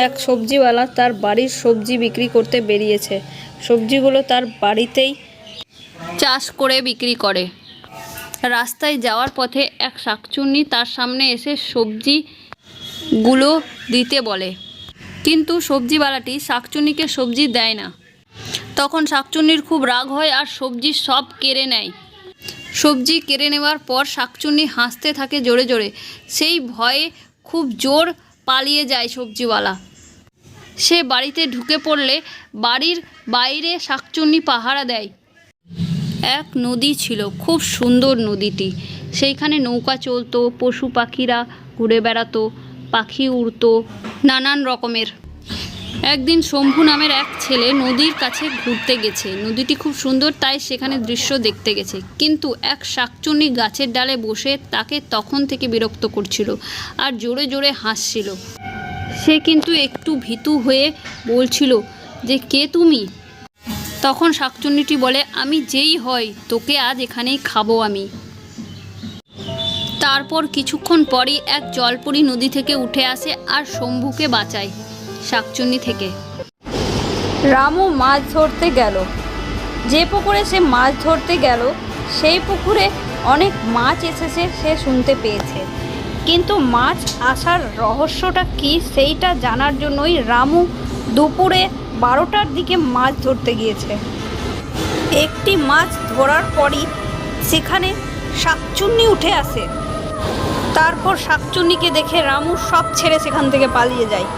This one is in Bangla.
এক সবজিওয়ালা তার বাড়ির সবজি বিক্রি করতে বেরিয়েছে। সবজিগুলো তার বাড়িতেই চাষ করে বিক্রি করে। রাস্তায় যাওয়ার পথে এক শাকচুন্নি তার সামনে এসে সবজিগুলো দিতে বলে, কিন্তু সবজিওয়ালাটি শাকচুন্নিকে সবজি দেয় না। তখন শাকচুন্নির খুব রাগ হয় আর সবজি সব কেড়ে নেয়। সবজি কেড়ে নেওয়ার পর শাকচুন্নি হাসতে থাকে জোরে জোরে। সেই ভয়ে খুব জোর পালিয়ে যায় সবজিওয়ালা। সে বাড়িতে ঢুকে পড়লে বাড়ির বাইরে শাকচুন্নি পাহারা দেয়। এক নদী ছিল, খুব সুন্দর নদীটি। সেইখানে নৌকা চলতো, পশু পাখিরা ঘুরে বেড়াতো, পাখি উড়তো নানান রকমের। একদিন শম্ভু নামের এক ছেলে নদীর কাছে ঘুরতে গেছে। নদীটি খুব সুন্দর, তাই সেখানে দৃশ্য দেখতে গেছে। কিন্তু এক শাকচুন্নি গাছের ডালে বসে তাকে তখন থেকে বিরক্ত করছিল আর জোরে জোরে হাসছিল। সে কিন্তু একটু ভীতু হয়ে বলছিল যে, কে তুমি? তখন শাকচুন্নিটি বলে, আমি যেই হই, তোকে আজ এখানেই খাবো আমি। তারপর কিছুক্ষণ পরই এক জলপরি নদী থেকে উঠে আসে আর শম্ভুকে বাঁচায় শাকচুন্নি থেকে। রামু মাছ ধরতে গেল। যে পুকুরে সে মাছ ধরতে গেল সেই পুকুরে অনেক মাছ এসেছে সে শুনতে পেয়েছে, কিন্তু মাছ আসার রহস্যটা কি সেইটা জানার জন্যই রামু দুপুরে 12টার দিকে মাছ ধরতে গিয়েছে। একটি মাছ ধরার পরই সেখানে শাকচুন্নি উঠে আসে। তারপর শাকচুন্নিকে দেখে রামু সব ছেড়ে সেখান থেকে পালিয়ে যায়।